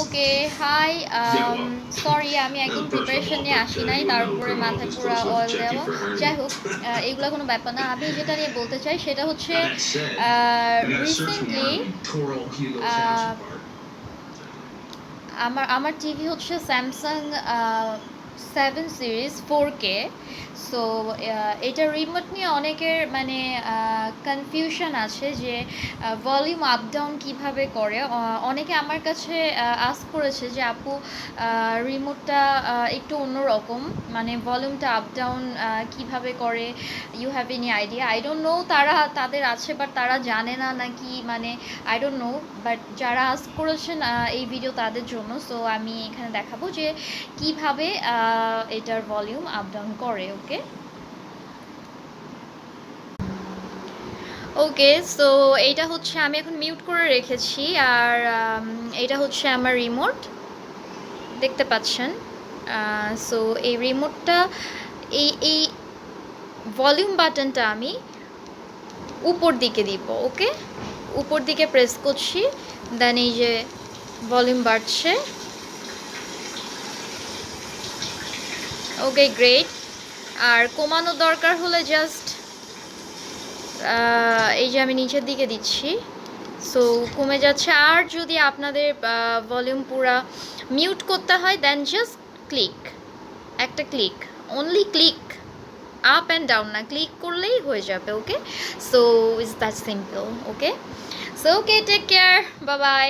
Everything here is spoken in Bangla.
ওকে, হাই। সরি, আমি একদম প্রিপারেশন নিয়ে আসি নাই, তার উপরে মাথায় পুরো অয়েল দেওয়া। যাই হোক, এগুলো কোনো ব্যাপার না। আমি যেটা নিয়ে বলতে চাই সেটা হচ্ছে রিসেন্টলি আমার আমার টিভি হচ্ছে স্যামসাং 7 সিরিজ 4K। সো এটা রিমোট নিয়ে অনেকের মানে কনফিউশন আছে যে ভলিউম আপ ডাউন কীভাবে করে। অনেকে আমার কাছে আস্ক করেছে যে আপু রিমোটটা একটু অন্যরকম, মানে ভলিউমটা আপ ডাউন কীভাবে করে, you have any idea? I don't know, তাদের আছে বাট তারা জানে না নাকি, মানে আই ডোন্ট নো। বাট যারা আস্ক করেছেন এই ভিডিও তাদের জন্য। সো আমি এখানে দেখাবো যে কিভাবে এটার ভলিউম আপ ডাউন করে। ওকে ওকে, সো এইটা হচ্ছে আমি এখন মিউট করে রেখেছি। আর এটা হচ্ছে আমার রিমোট, দেখতে পাচ্ছেন। সো এই রিমোটটা, এই ভলিউম বাটনটা আমি উপর দিকে দিব। ওকে, উপর দিকে প্রেস করছি, দেন এই যে ভলিউম বাড়ছে। ওকে, গ্রেট। আর কমানোর দরকার হলে জাস্ট এই যে আমি নিচের দিকে দিচ্ছি, সো কমে যাচ্ছে। আর যদি আপনাদের ভলিউম পুরা মিউট করতে হয় দেন জাস্ট ক্লিক, একটা click, only click, up and down না, ক্লিক করলেই হয়ে যাবে। Okay, so is that simple. Okay, so okay, take care, bye by.